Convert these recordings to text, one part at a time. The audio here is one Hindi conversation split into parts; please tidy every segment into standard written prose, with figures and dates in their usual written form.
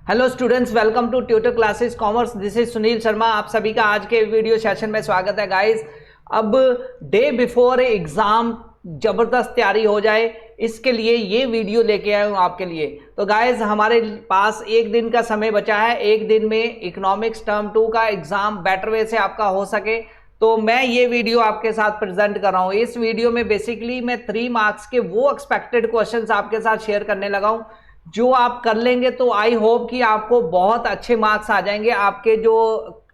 Hello students, welcome to tutor classes commerce. This is Sunil Sharma. आप सभी का आज के वीडियो सेशन में स्वागत है गाइस। अब डे बिफोर एग्जाम जबरदस्त तैयारी हो जाए, इसके लिए ये वीडियो लेके आया हूँ आपके लिए। तो गाइस, हमारे पास एक दिन का समय बचा है। एक दिन में इकोनॉमिक्स टर्म 2 का एग्जाम बेटर वे से आपका हो सके, तो मैं ये वीडियो आपके साथ प्रेजेंट कर रहा हूँ। इस वीडियो में बेसिकली मैं 3 मार्क्स के वो एक्सपेक्टेड क्वेश्चंस आपके साथ शेयर करने लगा हूँ जो आप कर लेंगे तो आई होप कि आपको बहुत अच्छे मार्क्स आ जाएंगे। आपके जो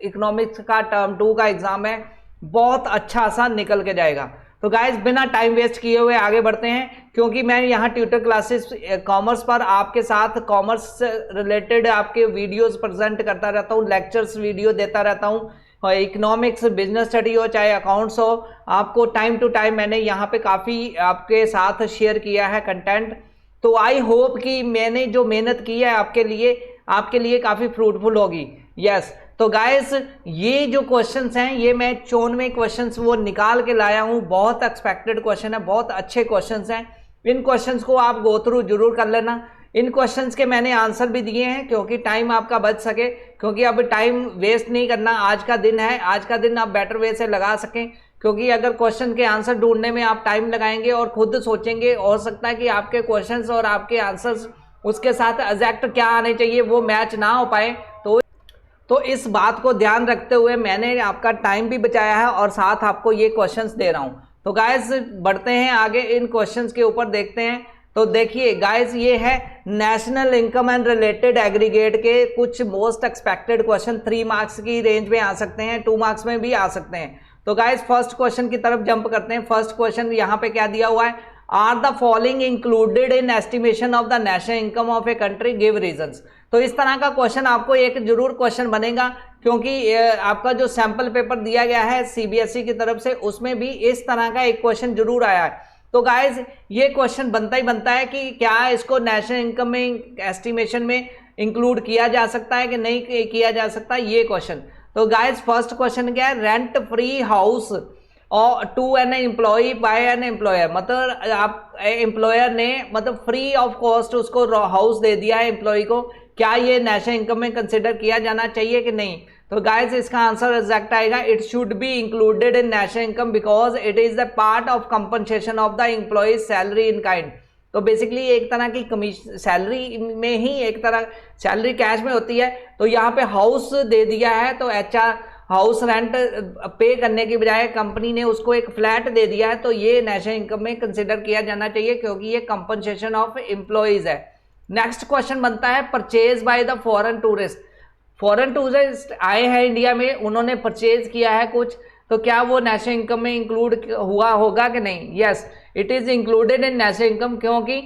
इकोनॉमिक्स का टर्म 2 का एग्जाम है बहुत अच्छा सा निकल के जाएगा। तो गाइस, बिना टाइम वेस्ट किए हुए आगे बढ़ते हैं, क्योंकि मैं यहाँ ट्यूटर क्लासेस कॉमर्स पर आपके साथ कॉमर्स से रिलेटेड आपके वीडियोस प्रेजेंट करता रहता हूँ, लेक्चर्स वीडियो देता रहता हूँ। और इकोनॉमिक्स, बिजनेस स्टडी हो चाहे अकाउंट्स हो, आपको टाइम टू टाइम मैंने यहाँ पे काफ़ी आपके साथ शेयर किया है कंटेंट। तो आई होप कि मैंने जो मेहनत की है आपके लिए काफ़ी फ्रूटफुल होगी। यस, तो गाइस, ये जो क्वेश्चंस हैं ये मैं 94 क्वेश्चंस वो निकाल के लाया हूँ। बहुत एक्सपेक्टेड क्वेश्चन है, बहुत अच्छे क्वेश्चंस हैं। इन क्वेश्चंस को आप गो थ्रू जरूर कर लेना। इन क्वेश्चंस के मैंने आंसर भी दिए हैं क्योंकि टाइम आपका बच सके, क्योंकि अब टाइम वेस्ट नहीं करना। आज का दिन है, आज का दिन आप बेटर वे से लगा सकें, क्योंकि अगर क्वेश्चन के आंसर ढूंढने में आप टाइम लगाएंगे और खुद सोचेंगे, हो सकता है कि आपके क्वेश्चंस और आपके आंसर्स उसके साथ एग्जैक्ट क्या आने चाहिए वो मैच ना हो पाए। तो इस बात को ध्यान रखते हुए मैंने आपका टाइम भी बचाया है और साथ आपको ये क्वेश्चंस दे रहा हूँ। तो गाइस, बढ़ते हैं आगे, इन क्वेश्चंस के ऊपर देखते हैं। तो देखिए गाइस, ये है national income and related aggregate के कुछ मोस्ट एक्सपेक्टेड क्वेश्चन। 3 मार्क्स की रेंज में आ सकते हैं, 2 मार्क्स में भी आ सकते हैं। तो गाइस, फर्स्ट क्वेश्चन की तरफ जंप करते हैं। फर्स्ट क्वेश्चन यहाँ पे क्या दिया हुआ है, are the following included in estimation of the national income of a country, give reasons. तो इस तरह का क्वेश्चन आपको एक जरूर क्वेश्चन बनेगा, क्योंकि आपका जो सैंपल पेपर दिया गया है सीबीएसई की तरफ से उसमें भी इस तरह का एक क्वेश्चन जरूर आया है। तो गाइज, ये क्वेश्चन बनता ही बनता है कि क्या इसको नेशनल इनकम में एस्टिमेशन में इंक्लूड किया जा सकता है कि नहीं किया जा सकता, ये क्वेश्चन। तो गाइज, फर्स्ट क्वेश्चन क्या है, रेंट फ्री हाउस और to an employee by an employer. मतलब आप एम्प्लॉयर ने मतलब फ्री ऑफ कॉस्ट उसको हाउस दे दिया है एम्प्लॉय को, क्या ये नेशनल इनकम में कंसिडर किया जाना चाहिए कि नहीं। तो गाइस, इसका आंसर एग्जैक्ट आएगा, it should be included in national income because it is the part of compensation of the employee salary in kind. तो बेसिकली एक तरह की कमीशन सैलरी में ही, एक तरह सैलरी कैश में होती है। तो यहाँ पे हाउस दे दिया है, तो एचआर हाउस रेंट पे करने की बजाय कंपनी ने उसको एक फ्लैट दे दिया है, तो ये नेशनल इनकम में कंसिडर किया जाना चाहिए क्योंकि ये कंपनसेशन ऑफ एम्प्लॉयज है। नेक्स्ट क्वेश्चन बनता है, purchase by the foreign tourist. Foreign tourist आए हैं इंडिया में, उन्होंने परचेज किया है कुछ, तो क्या वो नेशनल इनकम में इंक्लूड हुआ होगा कि नहीं। Yes, it is included in national income, क्योंकि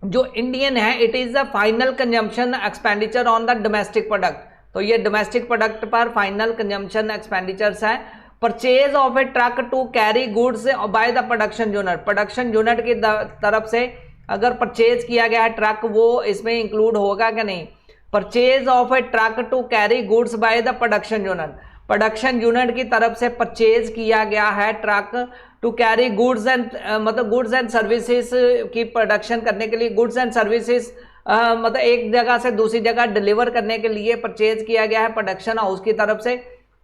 जो इंडियन है it is the final consumption expenditure on the domestic product. तो ये डोमेस्टिक प्रोडक्ट पर फाइनल कंजम्पशन एक्सपेंडिचर्स है। Purchase of a truck to carry goods by the production unit, production unit की तरफ से अगर परचेज किया गया है ट्रक, वो इसमें इंक्लूड होगा कि नहीं। Purchase of a truck to carry goods by the production unit, production unit की तरफ से परचेज किया गया है truck to carry goods and मतलब गुड्स एंड सर्विसेज की प्रोडक्शन करने के लिए, गुड्स एंड सर्विसेज मतलब एक जगह से दूसरी जगह डिलीवर करने के लिए परचेज किया गया है प्रोडक्शन हाउस की तरफ से।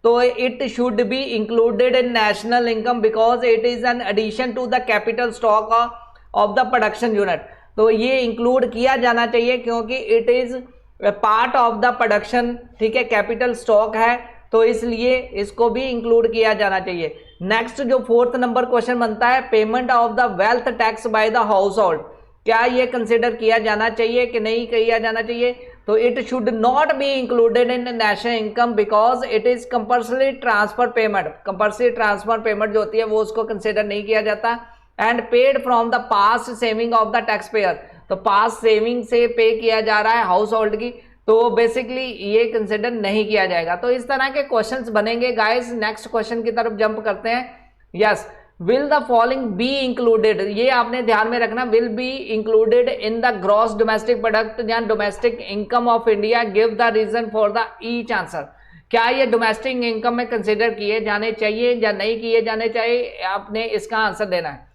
तो it should be included in national income because it is an addition to the capital stock of the production unit. तो ये इंक्लूड किया जाना चाहिए क्योंकि it is part of the production, ठीक है, कैपिटल स्टॉक है, तो इसलिए इसको भी इंक्लूड किया जाना चाहिए। नेक्स्ट जो 4th नंबर क्वेश्चन बनता है, payment of the wealth tax by the house hold, क्या ये कंसिडर किया जाना चाहिए कि नहीं किया जाना चाहिए। तो it should not be included in national income because it is compulsory transfer payment. Compulsory transfer payment जो होती है वो उसको कंसिडर नहीं किया जाता। And paid from the past saving of the tax payer, तो पास्ट सेविंग से पे किया जा रहा है हाउस होल्ड की, तो बेसिकली ये कंसिडर नहीं किया जाएगा। तो इस तरह के क्वेश्चंस बनेंगे गाइस। नेक्स्ट क्वेश्चन की तरफ जंप करते हैं। Yes, will the following be included, ये आपने ध्यान में रखना, will be included in the gross domestic product या domestic income of India, give the reason for the each answer. क्या ये डोमेस्टिक इनकम में कंसिडर किए जाने चाहिए या नहीं किए जाने चाहिए, आपने इसका आंसर देना है।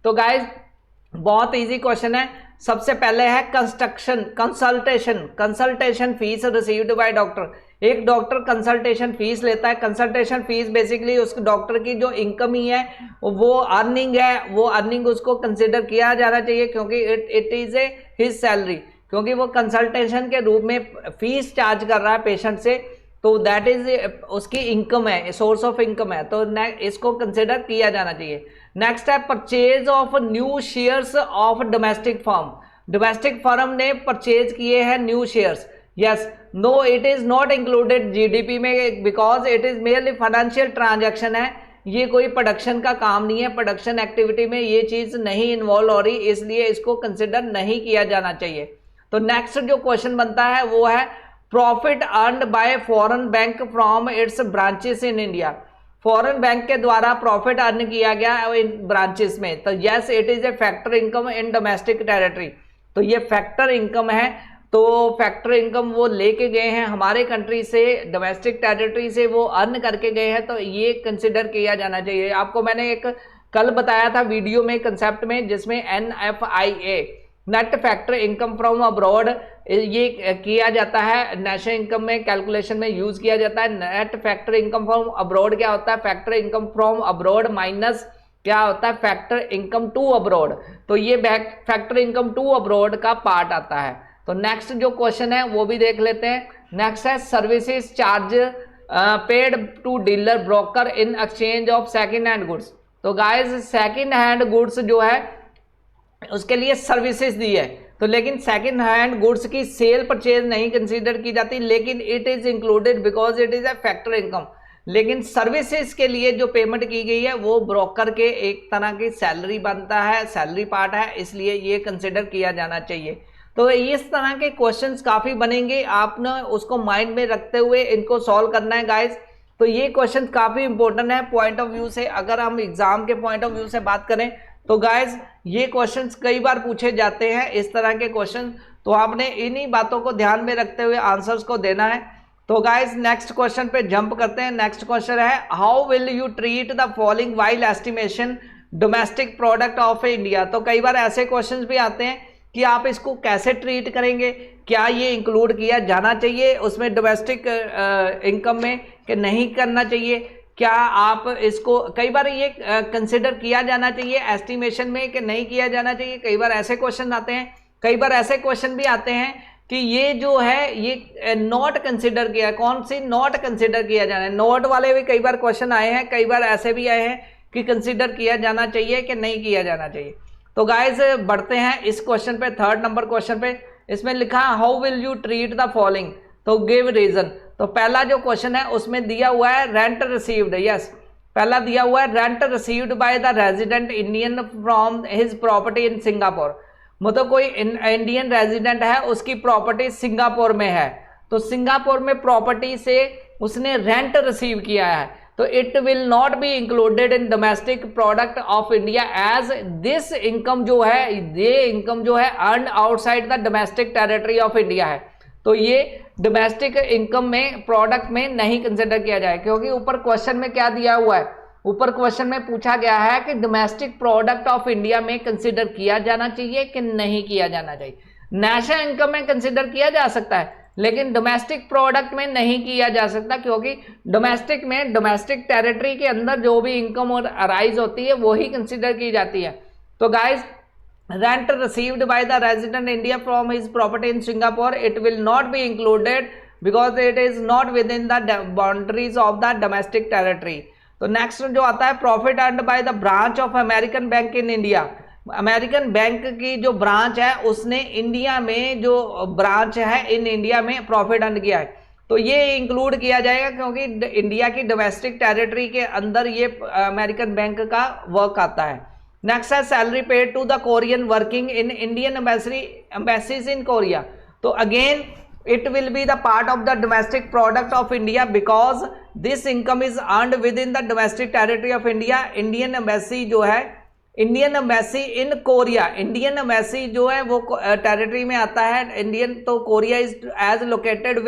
तो गाइज, बहुत इजी क्वेश्चन है, सबसे पहले है consultation fees received by doctor. एक डॉक्टर कंसल्टेशन फीस लेता है। कंसल्टेशन फीस बेसिकली उस डॉक्टर की जो इनकम ही है, वो अर्निंग है, वो अर्निंग उसको कंसिडर किया जाना चाहिए, क्योंकि it is a his salary, क्योंकि वो कंसल्टेशन के रूप में फीस चार्ज कर रहा है पेशेंट से, तो दैट इज उसकी इनकम है, सोर्स ऑफ इनकम है, तो इसको कंसिडर किया जाना चाहिए। नेक्स्ट है purchase of new shares of domestic firm. Domestic firm ने परचेज किए हैं new shares. Yes, no it is not included GDP में, because it is merely financial transaction है, ये कोई प्रोडक्शन का काम नहीं है, प्रोडक्शन एक्टिविटी में ये चीज नहीं इन्वॉल्व हो रही, इसलिए इसको कंसिडर नहीं किया जाना चाहिए। तो नेक्स्ट जो क्वेश्चन बनता है वो है profit earned bye foreign bank from its branches in India. Foreign bank के द्वारा प्रॉफिट अर्न किया गया इन ब्रांचेस में, तो yes it is a factor income in domestic territory. तो ये फैक्टर इनकम है, तो फैक्टर इनकम वो लेके गए हैं हमारे कंट्री से, डोमेस्टिक टेरिटरी से वो अर्न करके गए हैं, तो ये कंसिडर किया जाना चाहिए। आपको मैंने एक कल बताया था वीडियो में कंसेप्ट में, जिसमें NFIA net factor income from abroad ये किया जाता है, नेशनल इनकम में कैलकुलेशन में यूज किया जाता है। Net factor income from abroad क्या होता है? Factor income from abroad minus क्या होता है? Factor income to abroad. तो ये फैक्टर इनकम टू अब्रॉड का पार्ट आता है। तो नेक्स्ट जो क्वेश्चन है वो भी देख लेते हैं। नेक्स्ट है services charge paid to dealer broker in exchange of second hand goods. तो गाइस सेकेंड हैंड गुड्स जो है उसके लिए सर्विसेज दी है, तो लेकिन सेकेंड हैंड गुड्स की सेल परचेज नहीं कंसीडर की जाती, लेकिन it is included because it is a factor income. लेकिन सर्विसेज के लिए जो पेमेंट की गई है वो ब्रोकर के एक तरह की सैलरी बनता है, सैलरी पार्ट है, इसलिए ये कंसिडर किया जाना चाहिए। तो इस तरह के क्वेश्चंस काफ़ी बनेंगे, आपने उसको माइंड में रखते हुए इनको सॉल्व करना है गाइज। तो ये क्वेश्चन काफ़ी इंपॉर्टेंट है पॉइंट ऑफ व्यू से, अगर हम एग्जाम के पॉइंट ऑफ व्यू से बात करें तो गाइज ये क्वेश्चंस कई बार पूछे जाते हैं इस तरह के क्वेश्चन, तो आपने इन्हीं बातों को ध्यान में रखते हुए आंसर्स को देना है। तो गाइज नेक्स्ट क्वेश्चन पे जंप करते हैं। नेक्स्ट क्वेश्चन है how will you treat the following while estimation domestic product of India. तो कई बार ऐसे क्वेश्चंस भी आते हैं कि आप इसको कैसे ट्रीट करेंगे, क्या ये इंक्लूड किया जाना चाहिए उसमें डोमेस्टिक इनकम में कि नहीं करना चाहिए, क्या आप इसको, कई बार ये कंसिडर किया जाना चाहिए एस्टिमेशन में कि नहीं किया जाना चाहिए, कई बार ऐसे क्वेश्चन आते हैं। कई बार ऐसे क्वेश्चन भी आते हैं कि ये जो है ये नॉट कंसिडर किया, कौन सी नॉट कंसिडर किया जाना है, नॉट वाले भी कई बार क्वेश्चन आए हैं, कई बार ऐसे भी आए हैं कि कंसिडर किया जाना चाहिए कि नहीं किया जाना चाहिए। तो गाइज बढ़ते हैं इस क्वेश्चन पे, थर्ड नंबर क्वेश्चन पे। इसमें लिखा how will you treat the following, तो गिव रीजन। तो पहला जो क्वेश्चन है उसमें दिया हुआ है रेंट रिसीव्ड, यस पहला दिया हुआ है rent received by the resident Indian from his property in Singapore. मतलब कोई इंडियन रेजिडेंट है, उसकी प्रॉपर्टी सिंगापुर में है, तो सिंगापुर में प्रॉपर्टी से उसने रेंट रिसीव किया है, तो it will not be included in domestic product of India as this income जो है, ये इनकम जो है earn outside the domestic territory of India है, तो ये डोमेस्टिक इनकम में प्रोडक्ट में नहीं कंसिडर किया जाए। क्योंकि ऊपर क्वेश्चन में क्या दिया हुआ है, ऊपर क्वेश्चन में पूछा गया है कि डोमेस्टिक प्रोडक्ट ऑफ इंडिया में कंसिडर किया जाना चाहिए कि नहीं किया जाना चाहिए। नेशनल इनकम में कंसिडर किया जा सकता है, लेकिन डोमेस्टिक प्रोडक्ट में नहीं किया जा सकता, क्योंकि डोमेस्टिक में डोमेस्टिक टेरिटरी के अंदर जो भी इनकम और अराइज होती है वो ही कंसिडर की जाती है। तो guys rent received by the resident India from his property in Singapore, it will not be included because it is not within the boundaries of the domestic territory. तो नेक्स्ट जो आता है profit earned by the branch of American bank in India. American bank की जो ब्रांच है उसने इंडिया में जो ब्रांच है इन इंडिया में प्रॉफिट अर्न किया है, तो ये इंक्लूड किया जाएगा क्योंकि इंडिया की डोमेस्टिक टेरिटरी के अंदर ये अमेरिकन बैंक का वर्क आता है। नेक्स्ट है salary paid to the Korean working in Indian embassies in Korea. तो again it will be the part of the domestic product of India because this income is earned within the domestic territory of India. Indian embassy जो है, Indian embassy in Korea, Indian embassy जो है वो टेरिटरी में आता है इंडियन, तो Korea is as located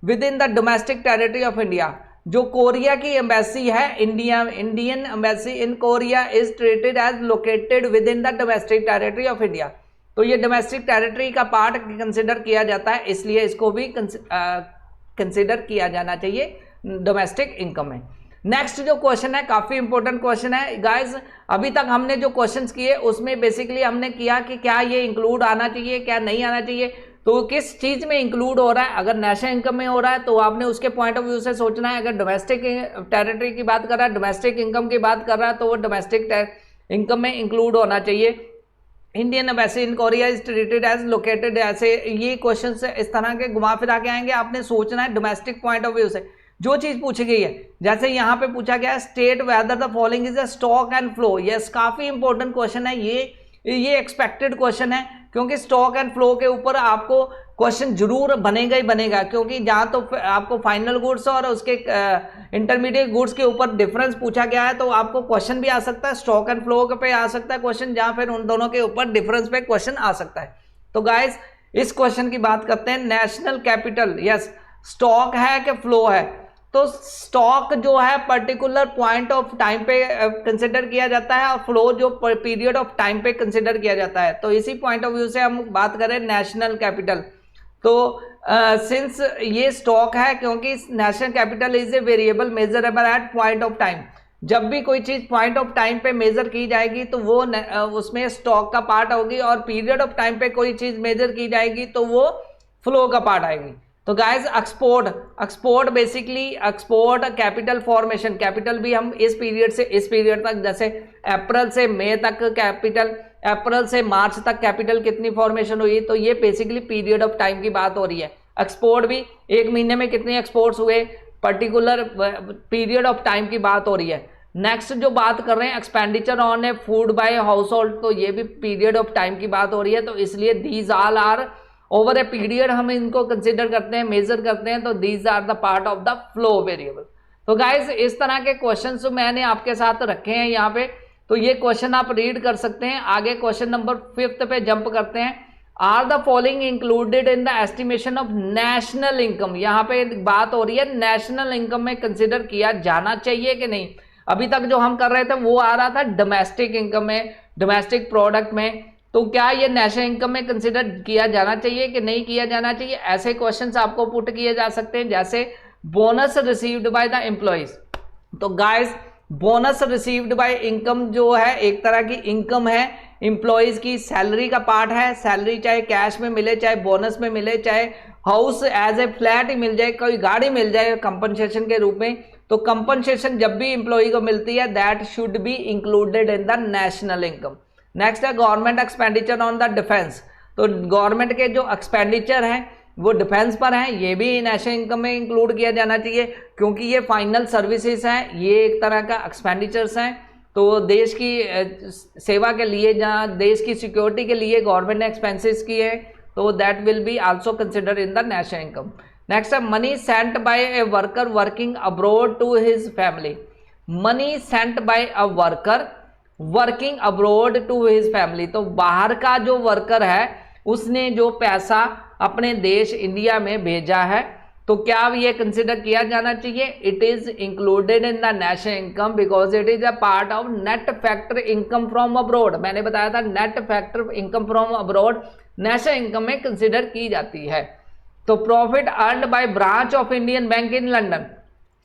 within the domestic territory of India. जो कोरिया की एम्बेसी है Indian embassy in Korea is treated as located within the domestic territory of India. तो ये डोमेस्टिक टेरिटरी का पार्ट कंसिडर किया जाता है, इसलिए इसको भी कंसिडर किया जाना चाहिए डोमेस्टिक इनकम में। नेक्स्ट जो क्वेश्चन है काफी इंपॉर्टेंट क्वेश्चन है गाइस। अभी तक हमने जो क्वेश्चंस किए उसमें बेसिकली हमने किया कि क्या ये इंक्लूड आना चाहिए, क्या नहीं आना चाहिए, तो किस चीज में इंक्लूड हो रहा है। अगर नेशनल इनकम में हो रहा है तो आपने उसके पॉइंट ऑफ व्यू से सोचना है। अगर डोमेस्टिक टेरिटरी की बात कर रहा है, डोमेस्टिक इनकम की बात कर रहा है, तो वो डोमेस्टिक इनकम में इंक्लूड होना चाहिए। Indian embassy in Korea is treated as located, ऐसे ये क्वेश्चन इस तरह के घुमा फिरा के आएंगे। आपने सोचना है डोमेस्टिक पॉइंट ऑफ व्यू से जो चीज पूछी गई है। जैसे यहाँ पे पूछा गया है state whether the following is a stock and flow. Yes, काफी इंपॉर्टेंट क्वेश्चन है ये एक्सपेक्टेड क्वेश्चन है, क्योंकि स्टॉक एंड फ्लो के ऊपर आपको क्वेश्चन जरूर बनेगा ही बनेगा, क्योंकि जहां तो आपको फाइनल गुड्स और उसके इंटरमीडिएट गुड्स के ऊपर डिफरेंस पूछा गया है, तो आपको क्वेश्चन भी आ सकता है स्टॉक एंड फ्लो पे आ सकता है क्वेश्चन, जहां फिर उन दोनों के ऊपर डिफरेंस पे क्वेश्चन आ सकता है। तो गाइस इस क्वेश्चन की बात करते हैं। नेशनल कैपिटल, यस, स्टॉक है कि फ्लो है? तो स्टॉक जो है पर्टिकुलर पॉइंट ऑफ टाइम पे कंसिडर किया जाता है, और फ्लो जो पीरियड ऑफ टाइम पे कंसिडर किया जाता है। तो इसी पॉइंट ऑफ व्यू से हम बात करें नेशनल कैपिटल, तो सिंस ये स्टॉक है, क्योंकि national capital is a variable measurable at point of time. जब भी कोई चीज पॉइंट ऑफ टाइम पे मेजर की जाएगी तो वो उसमें स्टॉक का पार्ट होगी, और पीरियड ऑफ टाइम पे कोई चीज मेजर की जाएगी तो वो फ्लो का पार्ट आएगी। तो guys export basically export capital formation, capital भी हम इस पीरियड से इस पीरियड तक, जैसे अप्रैल से मई तक कैपिटल, अप्रैल से मार्च तक कैपिटल कितनी फॉर्मेशन हुई, तो ये बेसिकली पीरियड ऑफ टाइम की बात हो रही है। एक्सपोर्ट भी एक महीने में कितने एक्सपोर्ट्स हुए, पर्टिकुलर पीरियड ऑफ टाइम की बात हो रही है। नेक्स्ट जो बात कर रहे हैं expenditure on A food by house hold, तो ये भी पीरियड ऑफ टाइम की बात हो रही है। तो इसलिए these all are over a period हम इनको कंसिडर करते हैं, मेजर करते हैं, तो these are the part of the flow variable. तो गाइस इस तरह के क्वेश्चंस मैंने आपके साथ रखे हैं यहाँ पे, तो ये क्वेश्चन आप रीड कर सकते हैं। आगे क्वेश्चन नंबर 5 पे जंप करते हैं। Are the following included in the estimation of national income. यहाँ पे बात हो रही है नेशनल इनकम में कंसिडर किया जाना चाहिए कि नहीं। अभी तक जो हम कर रहे थे वो आ रहा था डोमेस्टिक इनकम में, डोमेस्टिक प्रोडक्ट में, तो क्या ये नेशनल इनकम में कंसिडर किया जाना चाहिए कि नहीं किया जाना चाहिए। ऐसे क्वेश्चंस आपको पुट किए जा सकते हैं, जैसे bonus received by the employees. तो guys bonus received by income जो है एक तरह की इनकम है, एम्प्लॉइज की सैलरी का पार्ट है। सैलरी चाहे कैश में मिले, चाहे बोनस में मिले, चाहे हाउस एज ए फ्लैट ही मिल जाए, कोई गाड़ी मिल जाए कंपनसेशन के रूप में, तो कंपनसेशन जब भी एम्प्लॉय को मिलती है that should be included in the national income. Next है government expenditure on the defence. तो गवर्नमेंट के जो एक्सपेंडिचर हैं वो डिफेंस पर हैं, ये भी नेशनल इनकम में इंक्लूड किया जाना चाहिए, क्योंकि ये फाइनल सर्विसेज हैं, ये एक तरह का एक्सपेंडिचर्स हैं। तो देश की सेवा के लिए, जहाँ देश की सिक्योरिटी के लिए गवर्नमेंट ने एक्सपेंसेस किए हैं, तो that will be also consider in the national income. Next है money sent by a worker working abroad to his family. Money sent by a worker working abroad to his family, तो बाहर का जो वर्कर है उसने जो पैसा अपने देश इंडिया में भेजा है, तो क्या ये कंसिडर किया जाना चाहिए। It is included in the national income because it is a part of net factor income from abroad. मैंने बताया था net factor income from abroad national income में कंसिडर की जाती है। तो profit earned by branch of Indian bank in London,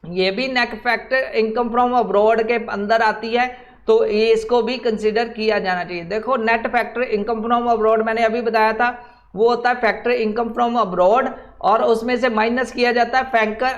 ये भी net factor income from abroad के अंदर आती है, तो ये इसको भी कंसिडर किया जाना चाहिए। देखो net factor income from abroad मैंने अभी बताया था, वो होता है फैक्टर इनकम फ्रॉम अब्रॉड, और उसमें से माइनस किया जाता है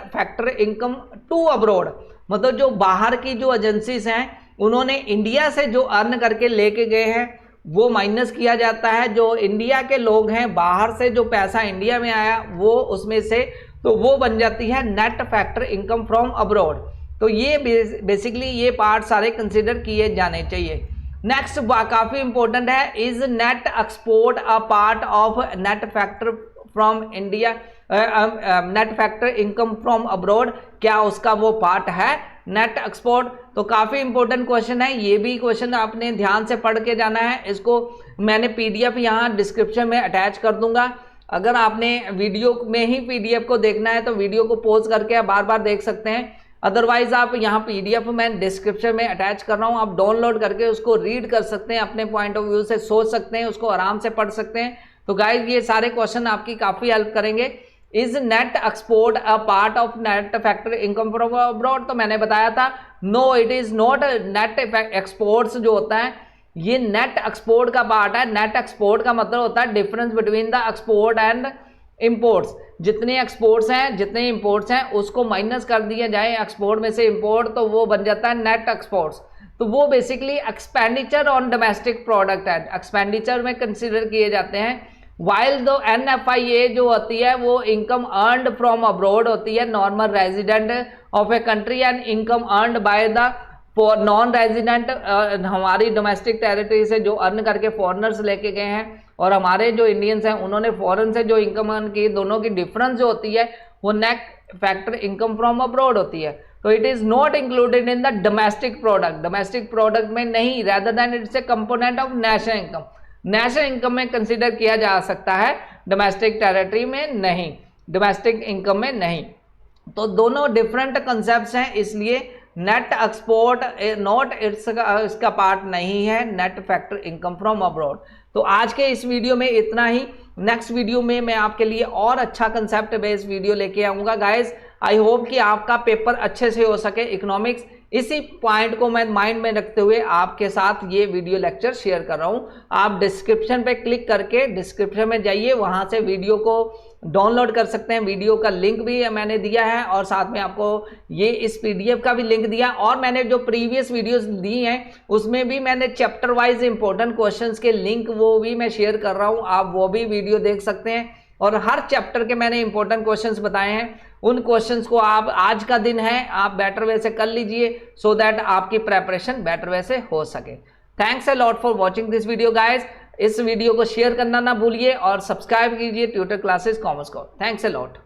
फैक्टर इनकम टू अब्रॉड। मतलब जो बाहर की जो एजेंसीज हैं उन्होंने इंडिया से जो अर्न करके लेके गए हैं वो माइनस किया जाता है। जो इंडिया के लोग हैं बाहर से जो पैसा इंडिया में आया वो उसमें से, तो वो बन जाती है net factor income from abroad. तो ये बेसिकली ये पार्ट सारे कंसिडर किए जाने चाहिए। नेक्स्ट काफी इंपॉर्टेंट है, is net export a part of net factor from India, net factor income from abroad, क्या उसका वो पार्ट है नेट एक्सपोर्ट। तो काफी इंपॉर्टेंट क्वेश्चन है, ये भी क्वेश्चन आपने ध्यान से पढ़ के जाना है। इसको मैंने पीडीएफ यहाँ डिस्क्रिप्शन में अटैच कर दूंगा, अगर आपने वीडियो में ही पीडीएफ को देखना है तो वीडियो को पॉज करके आप बार बार देख सकते हैं। अदरवाइज आप यहाँ PDF मैं डिस्क्रिप्शन में अटैच कर रहा हूँ, आप डाउनलोड करके उसको रीड कर सकते हैं, अपने पॉइंट ऑफ व्यू से सोच सकते हैं, उसको आराम से पढ़ सकते हैं। तो गाइज ये सारे क्वेश्चन आपकी काफ़ी हेल्प करेंगे। Is net export a part of net factor income from abroad? तो मैंने बताया था no it is not. Net exports जो होता है ये नेट एक्सपोर्ट का पार्ट है। नेट एक्सपोर्ट का मतलब होता है difference between the export and imports. जितने एक्सपोर्ट्स हैं जितने इंपोर्ट्स हैं उसको माइनस कर दिया जाए एक्सपोर्ट में से इंपोर्ट, तो वो बन जाता है नेट एक्सपोर्ट्स। तो वो basically expenditure on domestic product है, एक्सपेंडिचर में कंसिडर किए जाते हैं। वाइल दो NFIA जो होती है वो इनकम अर्नड फ्रॉम अब्रॉड होती है, normal resident of a country, and income earned by the non resident, हमारी डोमेस्टिक टेरिटरी से जो अर्न करके फॉरेनर्स लेके गए हैं और हमारे जो इंडियंस हैं उन्होंने फॉरेन से जो इनकम अर्न की, दोनों की डिफरेंस जो होती है वो net factor income from abroad होती है। तो it is not included in the domestic product, domestic product में नहीं, rather than it's a component of national income. National income में कंसिडर किया जा सकता है, डोमेस्टिक टेरिटरी में नहीं, डोमेस्टिक इनकम में नहीं। तो दोनों डिफरेंट कंसेप्ट्स हैं, इसलिए नेट एक्सपोर्ट नॉट इसका पार्ट नहीं है net factor income from abroad. तो आज के इस वीडियो में इतना ही। नेक्स्ट वीडियो में मैं आपके लिए और अच्छा कंसेप्ट बेस्ड वीडियो लेके आऊँगा गाइज। आई होप कि आपका पेपर अच्छे से हो सके इकोनॉमिक्स। इसी पॉइंट को मैं माइंड में रखते हुए आपके साथ ये वीडियो लेक्चर शेयर कर रहा हूँ। आप डिस्क्रिप्शन पे क्लिक करके डिस्क्रिप्शन में जाइए, वहाँ से वीडियो को डाउनलोड कर सकते हैं। वीडियो का लिंक भी मैंने दिया है और साथ में आपको ये इस PDF का भी लिंक दिया, और मैंने जो प्रीवियस वीडियोस दी हैं उसमें भी मैंने चैप्टर वाइज इंपॉर्टेंट क्वेश्चंस के लिंक वो भी मैं शेयर कर रहा हूँ, आप वो भी वीडियो देख सकते हैं। और हर चैप्टर के मैंने इंपॉर्टेंट क्वेश्चंस बताए हैं, उन क्वेश्चंस को आप आज का दिन है आप बेटर वे से कर लीजिए, सो दैट आपकी प्रेपरेशन बेटर वे से हो सके। Thanks a lot for watching this video guys. इस वीडियो को शेयर करना ना भूलिए और सब्सक्राइब कीजिए ट्यूटर क्लासेस कॉमर्स को। Thanks a lot.